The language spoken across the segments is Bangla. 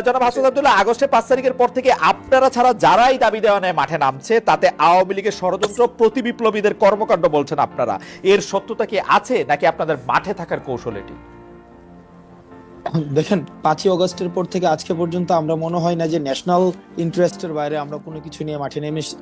জনাব হাসান আব্দুল্লাহ, আগস্টের 5 তারিখের পর থেকে আপনারা ছাড়া যারাই দাবি দেওয়া নেয় মাঠে নামছে, তাতে আওয়ামী লীগের ষড়যন্ত্র, প্রতি বিপ্লবীদের কর্মকাণ্ড বলছেন আপনারা। এর সত্যতা কি আছে, নাকি আপনাদের মাঠে থাকার কৌশল এটি? দেখেন, 5ই অগস্টের পর থেকে আজকে পর্যন্ত আমরা মনে হয় না যে ন্যাশনাল ইন্টারেস্টের বাইরে আমরা কোনো কিছু নিয়ে মাঠে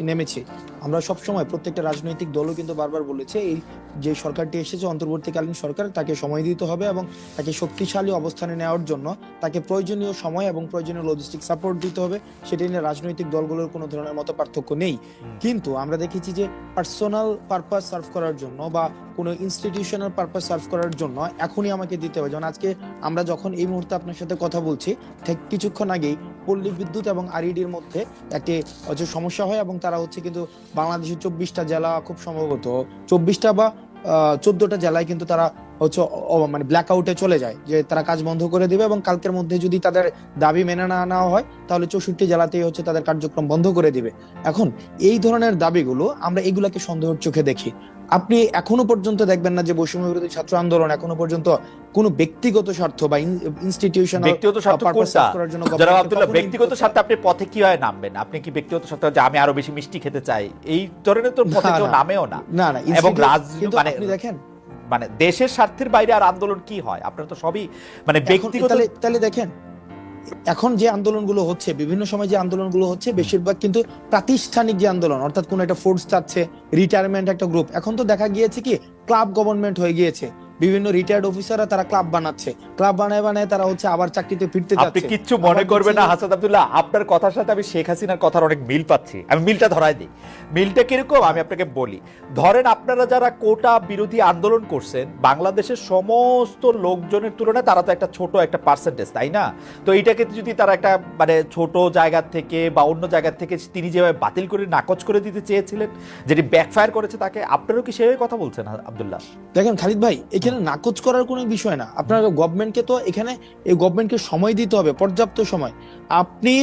নেমেছি। আমরা সবসময় প্রত্যেকটা রাজনৈতিক দলও কিন্তু বারবার বলেছে এই যে সরকারটি এসেছে অন্তর্বর্তীকালীন সরকার, তাকে সময় দিতে হবে এবং তাকে শক্তিশালী অবস্থানে নেওয়ার জন্য তাকে প্রয়োজনীয় সময় এবং প্রয়োজনীয় লজিস্টিক সাপোর্ট দিতে হবে। সেটা নিয়ে রাজনৈতিক দলগুলোর কোনো ধরনের মত পার্থক্য নেই। কিন্তু আমরা দেখেছি যে পার্সোনাল পারপাস সার্ভ করার জন্য বা কোনো ইনস্টিটিউশনাল পারপাস সার্ভ করার জন্য এখনই আমাকে দিতে হবে। যেমন আজকে আমরা যখন এই মুহূর্তে আপনার সাথে কথা বলছি, ঠিক কিছুক্ষণ আগেই পল্লী বিদ্যুৎ এবং আরইডির মধ্যে একটি সমস্যা হয় এবং তারা কিন্তু বাংলাদেশের 24টা জেলা, খুব সম্ভবত 24টা বা 14টা জেলায় কিন্তু তারা মানে ব্ল্যাক আউটে চলে যায়, যে তারা কাজ বন্ধ করে দিবে এবং কালকের মধ্যে যদি তাদের দাবি মেনে না নেওয়া হয় তাহলে 64 জেলাতেই তাদের কার্যক্রম বন্ধ করে দিবে। এখন এই ধরনের দাবিগুলো আমরা এগুলাকে সন্দেহের চোখে দেখি। আপনি এখনো পর্যন্ত দেখবেন না যে বৈষম্য বিরোধী ছাত্র আন্দোলন এখনো পর্যন্ত কোনো ব্যক্তিগত স্বার্থ বা ইনস্টিটিউশনাল ব্যক্তিগত স্বার্থ করার জন্য। জনাব আব্দুল্লাহ, ব্যক্তিগত স্বার্থে আপনি পথে কিভাবে নামবেন? আপনি কি ব্যক্তিগত স্বার্থে যে আমি আরো বেশি মিষ্টি খেতে চাই, এই ধরনের তো পথে কেউ নামেও না। না, এবং রাজনীতি মানে আপনি দেখেন, মানে দেশের স্বার্থের বাইরে আর আন্দোলন কি হয়? আপনারা তো সবই মানে ব্যক্তিগত। তাহলে দেখেন, এখন যে আন্দোলনগুলো হচ্ছে, বিভিন্ন সময় যে আন্দোলনগুলো হচ্ছে, বেশিরভাগ কিন্তু প্রাতিষ্ঠানিক যে আন্দোলন, অর্থাৎ কোন একটা ফোর্স চাচ্ছে, রিটায়ারমেন্ট একটা গ্রুপ। এখন তো দেখা গিয়েছে কি ক্লাব গভর্নমেন্ট হয়ে গিয়েছে, বিভিন্ন রিটায়ার্ড অফিসাররা তারা ক্লাব বানাচ্ছে, ক্লাব বানায় তারা আবার চাকরিতে ফিরতে যাচ্ছে। আপনি কিচ্ছু মনে করবেন না হাসান আব্দুল্লাহ, আপনার কথার সাথে আমি শেখ হাসিনার কথার অনেক মিল পাচ্ছি। আমি মিলটা ধরাই দিই। মিলটা কিরকম আমি আপনাকে বলি। ধরেন আপনারা যারা কোটা বিরোধী আন্দোলন করছেন, বাংলাদেশের সমস্ত লোকজনের তুলনায় তারা তো একটা ছোট একটা পার্সেন্টেজ, তাই না? তো এইটাকে যদি তারা একটা মানে ছোট জায়গা থেকে বা অন্য জায়গা থেকে তিনি যেভাবে বাতিল করে নাকচ করে দিতে চেয়েছিলেন, যেটি ব্যাকফায়ার করেছে, তাকে আপনারও কি সেভাবে কথা বলছেন আব্দুল্লাহ? দেখেন খালিদ ভাই, এখানে নাকচ করার কোনো বিষয় না। আপনার গভর্নমেন্টকে তো এখানে এই গভর্নমেন্টকে সময় দিতে হবে, পর্যাপ্ত সময়। আপনি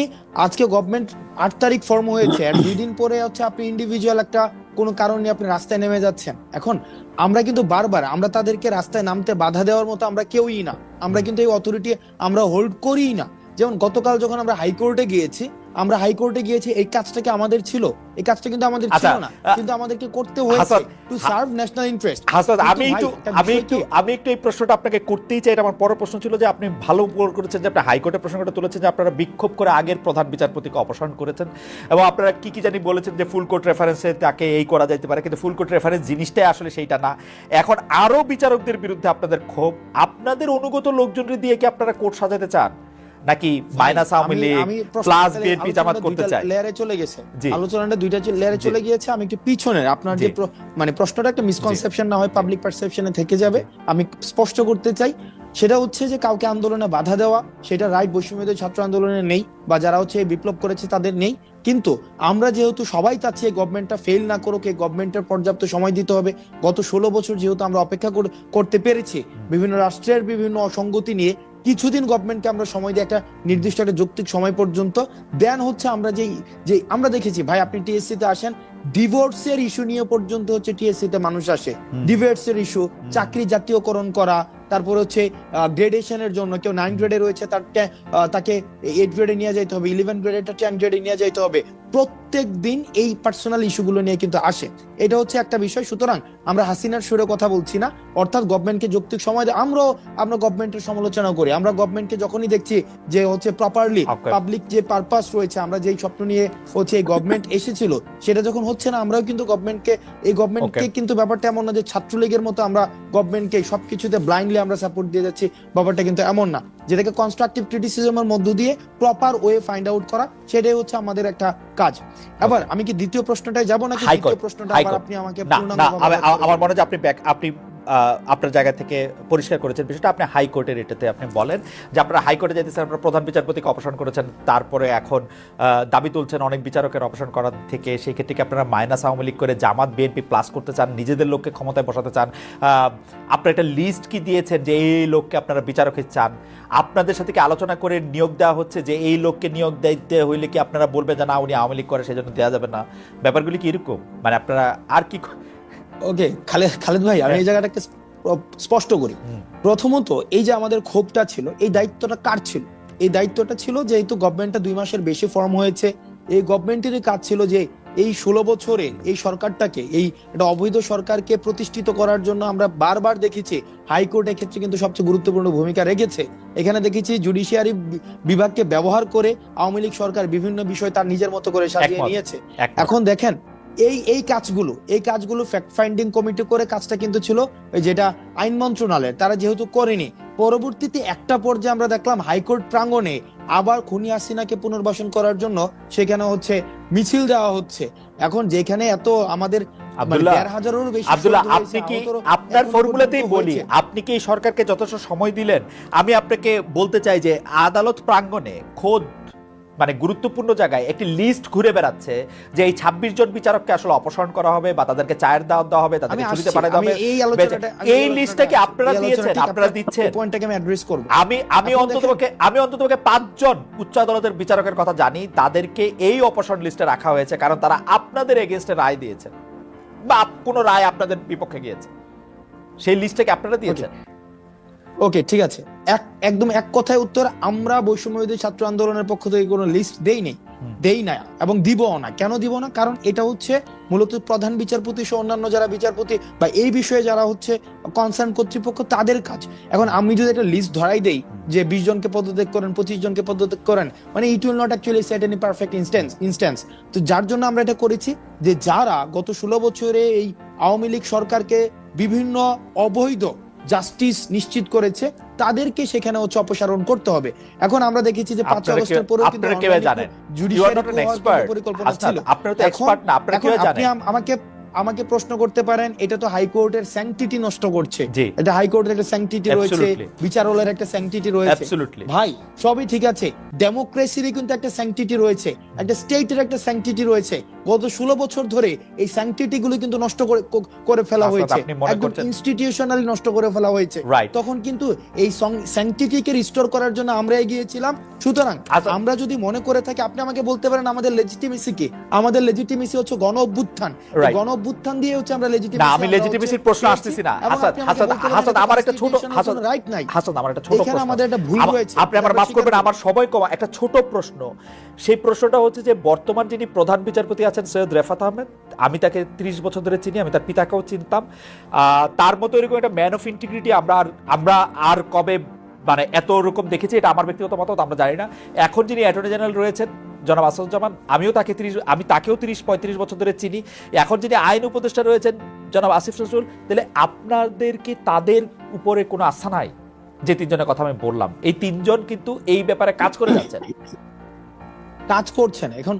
আজকে গভর্নমেন্ট 8 তারিখ ফর্ম হয়েছে, আর 2 দিন পরে আপনি ইন্ডিভিজুয়াল একটা কোনো কারণ নিয়ে আপনি রাস্তায় নেমে যাচ্ছেন। এখন আমরা কিন্তু বারবার আমরা তাদেরকে রাস্তায় নামতে বাধা দেওয়ার মতো আমরা কেউই না। আমরা কিন্তু এই অথরিটি আমরা হোল্ড করিই না। যেমন গতকাল যখন আমরা হাইকোর্টে গিয়েছি, এই কাজটা কি আমাদের ছিল? এই কাজটা কিন্তু আমাদের ছিল না, কিন্তু আমাদেরকে করতে হয়েছে to serve national interest. Hasan, আমি একটু এই প্রশ্নটা আপনাকে করতেই চাই। আমার পরের প্রশ্ন ছিল যে আপনি ভালো করেছেন যে আপনি হাইকোর্টের প্রসঙ্গটা তুলেছেন, যে আপনারা বিক্ষোভ করে আগের প্রধান বিচারপতিকে অপসারণ করেছেন এবং আপনারা কি জানি বলেছেন যে ফুল কোর্ট রেফারেন্সে তাকে এই করা যাইতে পারে, কিন্তু ফুল কোর্ট রেফারেন্স জিনিসটাই আসলে সেইটা না। এখন আরো বিচারকদের বিরুদ্ধে আপনাদের ক্ষোভ, আপনাদের অনুগত লোকজনের দিয়ে কি আপনারা কোর্ট সাজাতে চান, নাকি minus Awami League plus BNP Jamaat করতে চায়? লেয়ারে চলে গেছে আলোচনাটা, দুইটা লেয়ারে চলে গিয়েছে। আমি একটু পিছনের আপনার যে মানে প্রশ্নটা একটা মিসকনসেপশন না হয় পাবলিক পারসেপশনে থেকে যাবে, আমি স্পষ্ট করতে চাই। সেটা হচ্ছে যে কাউকে আন্দোলনে বাধা দেওয়া, সেটা রাইট বৈষম্যবিরোধী ছাত্র আন্দোলনে নেই, বা যারা বিপ্লব করেছে তাদের নেই। কিন্তু আমরা যেহেতু সবাই চাচ্ছি এই গভর্নমেন্টটা ফেল না করুক, এই গভর্নমেন্টের পর্যাপ্ত সময় দিতে হবে। গত 16 বছর যেহেতু আমরা অপেক্ষা করতে পেরেছি, বিভিন্ন রাষ্ট্রের বিভিন্ন অসঙ্গতি নিয়ে কিছুদিন গভর্নমেন্টকে আমরা সময় দিয়ে একটা নির্দিষ্ট একটা যৌক্তিক সময় পর্যন্ত দেন আমরা যে আমরা দেখেছি ভাই, আপনি টিএসসি তে আসেন, ডিভোর্সের ইস্যু নিয়ে পর্যন্ত টিএসসি তে মানুষ আসে। ডিভোর্সের ইস্যু, চাকরি জাতীয়করণ করা, তারপর গ্রেডেশনের জন্য কেউ 9 গ্রেডে রয়েছে, তাকে 8 গ্রেডে নিয়ে যাইতে হবে, 11 গ্রেডে 10 গ্রেডে নিয়ে যাইতে হবে। প্রত্যেক দিন এই পার্সোনাল ইস্যুগুলো নিয়ে কিন্তু আসে। এটা একটা বিষয়। সুতরাং আমরা হাসিনার সুরে কথা বলছি না, অর্থাৎ গভর্নমেন্টকে যৌক্তিক সময় দেয়। আমরা গভর্নমেন্টের সমালোচনা করি। আমরা গভর্নমেন্টকে যখনই দেখছি যে প্রপারলি পাবলিক যে পারপাস রয়েছে, আমরা যেই স্বপ্ন নিয়ে এই গভর্নমেন্ট এসেছিল সেটা যখন হচ্ছে না, আমরাও কিন্তু গভর্নমেন্টকে কিন্তু ব্যাপারটা এমন না যে ছাত্রলীগের মতো আমরা গভর্নমেন্টকে সবকিছুতে ব্লাইন্ডলি আমরা সাপোর্ট দিয়ে যাচ্ছি। ব্যাপারটা কিন্তু এমন না। যেটাকে কনস্ট্রাকটিভ ক্রিটিসিজমের মধ্য দিয়ে প্রপার ওয়ে ফাইন্ড আউট করা, সেটাই আমাদের একটা কাজ। এবার আমি কি দ্বিতীয় প্রশ্নটায় যাব নাকি দ্বিতীয় প্রশ্নটা আবার আপনি আমাকে পূর্ণাঙ্গভাবে? আমার মনে হয় যে আপনি আপনার জায়গা থেকে পরিষ্কার করেছেন বিষয়টা। আপনি হাইকোর্টের এটাতে আপনি বলেন যে আপনারা হাইকোর্টে যেতেছেন, আপনারা প্রধান বিচারপতিকে অপসারণ করেছেন, তারপরে এখন দাবি তুলছেন অনেক বিচারকের অপসারণ করার থেকে। সেই ক্ষেত্রে কি আপনারা মাইনাস আওয়ামী লীগ করে জামাত বিএনপি প্লাস করতে চান, নিজেদের লোককে ক্ষমতায় বসাতে চান? আপনারা একটা লিস্ট কি দিয়েছেন যে এই লোককে আপনারা বিচারকে চান? আপনাদের সাথে কি আলোচনা করে নিয়োগ দেওয়া হচ্ছে যে এই লোককে নিয়োগ দিতে হইলে কি আপনারা বলবেন যে না উনি আওয়ামী লীগ করে সেজন্য দেওয়া যাবে না? ব্যাপারগুলি কি এরকম? মানে আপনারা আর কি? ওকে খালেদ ভাই, আমি এই জায়গাটাকে স্পষ্ট করি। প্রথমত, এই যে আমাদের ক্ষোভটা ছিল, এই দায়িত্বটা কার ছিল? এই দায়িত্বটা ছিল, যেহেতু গভর্নমেন্টটা 2 মাসের বেশি ফর্ম হয়েছে, এই গভর্নমেন্টেরই কাজ ছিল যে এই 16 বছরে এই সরকারটাকে, এই একটা অবৈধ সরকারকে প্রতিষ্ঠিত করার জন্য আমরা বারবার দেখেছি হাইকোর্ট এক্ষেত্রে কিন্তু সবচেয়ে গুরুত্বপূর্ণ ভূমিকা রেখেছে। এখানে দেখেছি জুডিশিয়ারি বিভাগকে ব্যবহার করে আওয়ামী লীগ সরকার বিভিন্ন বিষয় তার নিজের মতো করে সাজিয়ে নিয়েছে। এখন দেখেন এই কাজগুলো ফ্যাক্ট ফাইন্ডিং কমিটি করে কাজটা কিন্তু ছিল যেটা আইন মন্ত্রণালয়ের, তারা যেহেতু করেনি, পরবর্তীতে একটা পর্যায়ে আমরা দেখলাম হাইকোর্ট প্রাঙ্গণে আবার খুনি হাসিনাকে পুনর্বাসন করার জন্য সেখানে হচ্ছে মিছিল দেওয়া হচ্ছে। এখন যেখানে এত আমাদের আব্দুল্লাহ, আপনি কি আপনার ফর্মুলাতেই বলি, আপনি কি সরকারকে যথেষ্ট সময় দিলেন? আমি আপনাকে বলতে চাই যে আদালত প্রাঙ্গণে খোদ মানে গুরুত্বপূর্ণ জায়গায় একটি লিস্ট ঘুরে বেড়াচ্ছে যে এই 26 জন বিচারককে আসলে অপসারণ করা হবে বা তাদেরকে চায়ের দাওয়াত দেওয়া হবে, তাদেরকে ছুটিতে পাঠানো হবে। এই লিস্টটা কি আপনারা দিয়েছেন? আপনারা দিচ্ছেন? পয়েন্টটাকে আমি অ্যাড্রেস করব। আমি অন্ততপক্ষে 5 জন উচ্চ আদালতের বিচারকের কথা জানি, তাদেরকে এই অপসারণ লিস্টে রাখা হয়েছে কারণ তারা আপনাদের এগেইনস্টে রায় দিয়েছেন বা কোনো রায় আপনাদের বিপক্ষে গিয়েছে। সেই লিস্টটাকে আপনারা দিয়েছেন? ওকে, ঠিক আছে, একদম এক কথায় উত্তর, আমরা বৈষম্যবিরোধী ছাত্র আন্দোলনের পক্ষ থেকে কোনো লিস্ট দেই না এবং দিবও না। কেন দিব না? কারণ এটা হচ্ছে মূলত প্রধান বিচারপতি সহ অন্যান্য যারা বিচারপতি বা এই বিষয়ে যারা হচ্ছে কনসার্ন কর্তৃপক্ষ, তাদের কাজ। এখন আমি যদি একটা লিস্ট ধরাই দেই যে 20 জনকে পদত্যাগ করেন, 25 জনকে পদত্যাগ করেন, মানে it will not actually set any perfect instance. তো যার জন্য আমরা এটা করেছি যে যারা গত 16 বছরে এই আওয়ামী লীগ সরকারকে বিভিন্ন অবৈধ জাস্টিস নিশ্চিত করেছে, তাদেরকে সেখানে হচ্ছে অপসারণ করতে হবে। এখন আমরা দেখেছি যে 5 আগস্টের পরেও কিন্তু জুডিশিয়ারি পরিকল্পনা ছিল। আমাকে প্রশ্ন করতে পারেন, এটা তো হাইকোর্টের স্যাংটিটি নষ্ট করছে, এটা হাইকোর্টের একটা স্যাংটিটি রয়েছে, বিচারালয়ের একটা স্যাংটিটি রয়েছে। ভাই সবই ঠিক আছে, ডেমোক্রেসিরই কিন্তু একটা স্যাংটিটি রয়েছে, একটা স্টেটের একটা স্যাংটিটি রয়েছে। গত 16 বছর ধরে এই স্যাংটিটি গুলো কিন্তু নষ্ট করে ফেলা হয়েছে, একদম ইনস্টিটিউশনালি নষ্ট করে ফেলা হয়েছে। তখন কিন্তু এই স্যাংটিটিকে রিস্টোর করার জন্য আমরা এগিয়েছিলাম। সুতরাং আমরা যদি মনে করে থাকি, আপনি আমাকে বলতে পারেন আমাদের লেজিটিমেসি কি? আমাদের লেজিটিমেসি হচ্ছে গণ অভ্যুত্থান। গণ অভ্যুত্থান দিয়ে হচ্ছে আমরা লেজিটিমেসি। না, আমি লেজিটিমেসির প্রশ্ন আসতেছি না। হাসান আমার একটা ছোট রাইট নাই। হাসান আমার একটা ছোট প্রশ্ন, এখানে আমাদের একটা ভুল হয়েছে, আপনি আমার মাফ করবেন, আমার সময় কম, একটা ছোট প্রশ্ন। সেই প্রশ্নটা হচ্ছে যে বর্তমান যিনি প্রধান বিচারপতি আছেন সৈয়দ রেফাত আহমেদ, আমি তাকে 30 বছর ধরে চিনি, আমি তার পিতাকেও চিনতাম। তার মতো এরকম একটা ম্যান অফ ইন্টিগ্রিটি আমরা আর কবে মানে এত রকম দেখেছি, এটা আমার ব্যক্তিগত মতামত, আমরা জানি না। এখন যিনি অ্যাটর্নি জেনারেল রয়েছেন জনাব আসাদুজ্জামান, আমি তাকেও 30-35 বছর ধরে চিনি। এখন যিনি আইন উপদেষ্টা রয়েছেন জনাব আসিফ নজরুল, তাহলে আপনাদের কি তাদের উপরে কোনো আস্থা নাই? যে 3 জনের কথা আমি বললাম, এই 3 জন কিন্তু এই ব্যাপারে কাজ করে যাচ্ছেন, কাজ করছেন। এখন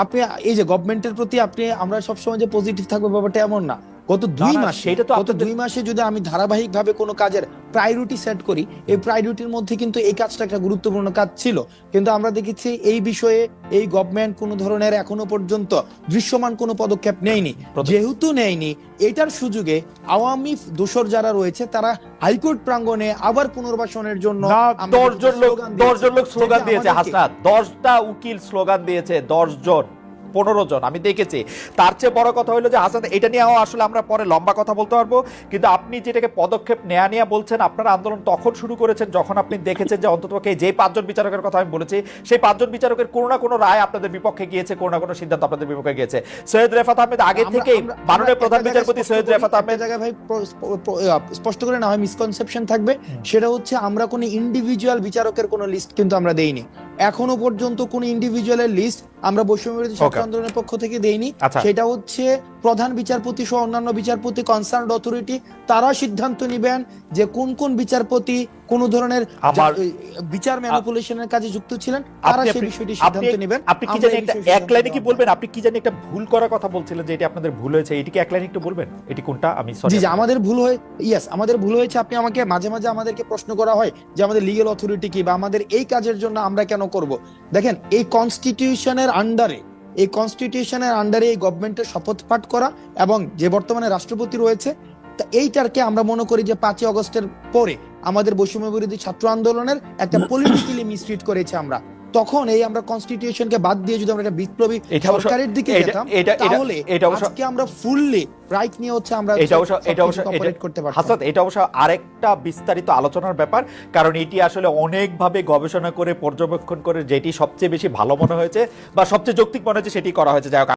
আপনি এই যে গভর্নমেন্টের প্রতি আমরা সবসময় যে পজিটিভ থাকবো ব্যাপারটা এমন না। গত 2 মাসে যদি আমি ধারাবাহিক ভাবে কোনো কাজের প্রায়োরিটি সেট করি, এই প্রায়োরিটির মধ্যে কিন্তু এই কাজটা একটা গুরুত্বপূর্ণ কাজ ছিল। কিন্তু আমরা দেখেছি এই বিষয়ে এই গভর্নমেন্ট কোনো ধরনের এখনো পর্যন্ত দৃশ্যমান কোনো পদক্ষেপ নেয়নি। যেহেতু নেয়নি, এটার সুযোগে আওয়ামী দোসর যারা রয়েছে তারা হাইকোর্ট প্রাঙ্গণে আবার পুনর্বাসনের জন্য 10 জন লোক স্লোগান দিয়েছে। হাসনাত 10টা উকিল স্লোগান দিয়েছে, 10 জন 15 জন আমি দেখেছি। তার চেয়ে বড় কথা হলো যে হাসান, এটা নিয়েও আসলে আমরা পরে লম্বা কথা বলতে পারবো, কিন্তু আপনি যেটাকে পদক্ষেপ নেয়া বলছেন, আপনার আন্দোলন তখন শুরু করেছেন যখন আপনি দেখেছেন যে অন্ততপক্ষে যে 5 জন বিচারকের কথা আমি বলেছি, সেই 5 জন বিচারকের কোনো না কোনো রায় আপনাদের বিপক্ষে গিয়েছে, কোনো না কোনো সিদ্ধান্ত আপনাদের বিপক্ষে গিয়েছে। সৈয়দ রেফাত আহমেদ আগে থেকেই, মাননীয় প্রধান বিচারপতি সৈয়দ রেফাত আহমেদ, জায়গায় ভাই স্পষ্ট করে না হয় মিসকনসেপশন থাকবে, সেটা হচ্ছে আমরা কোনো ইন্ডিভিজুয়াল বিচারকের কোনো লিস্ট কিন্তু আমরা দেইনি। এখনো পর্যন্ত কোন ইন্ডিভিজুয়ালের লিস্ট আমরা বৈষম্যবিরোধী ছাত্র আন্দোলনের পক্ষ থেকে দেইনি। সেটা হচ্ছে প্রধান বিচারপতি সহ অন্যান্য বিচারপতি, কনসার্নড অথরিটি, তারা সিদ্ধান্ত নেবেন যে কোন কোন বিচারপতি কোন ধরনের বিচার ম্যানিপুলেশনের কাজে যুক্ত ছিলেন, তারা সেই বিষয়টি সিদ্ধান্ত নেবেন। আপনি কি জানেন একটা এক লাইনে কি বলবেন? আপনি কি জানেন একটা ভুল করার কথা বলছিলেন যে এটা আপনাদের ভুল হয়েছে, এটিকে এক লাইনে একটু বলবেন এটি কোনটা? আমি সরি, জি আমাদের ভুল আমাদের ভুল হয়েছে। আপনি আমাকে মাঝে মাঝে আমাদেরকে প্রশ্ন করা হয় যে আমাদের লিগ্যাল অথরিটি কি বা আমাদের এই কাজের জন্য আমরা কেন করব। দেখেন, এই কনস্টিটিউশনের আন্ডারে এই গভর্নমেন্টের শপথ পাঠ করা এবং যে বর্তমানে রাষ্ট্রপতি রয়েছে, এইটারকে আমরা মনে করি যে 5 আগস্টের পরে আমাদের বৈষম্য বিরোধী ছাত্র আন্দোলনের একটা পলিটিক্যালি মিসট্রিট করেছে আমরা। তখন এই আমরা কনস্টিটিউশনকে বাদ দিয়ে যদি আমরা একটা বিপ্লবী এটা অবশ্য- সরকারের দিকে এটা- যেতাম এটা- তাহলে এটা অবশ্য- আজকে আমরা ফুললি রাইট নিয়ে হচ্ছে আমরা অপারেট করতে পারতাম। হাসান, এটা অবশ্য আরেকটা বিস্তারিত আলোচনার ব্যাপার, কারণ এটি আসলে অনেকভাবে গবেষণা করে পর্যবেক্ষণ করে যেটি সবচেয়ে বেশি ভালো মনে হয়েছে বা সবচেয়ে যৌক্তিক মনে হয়েছে সেটি করা হয়েছে। যাই হোক,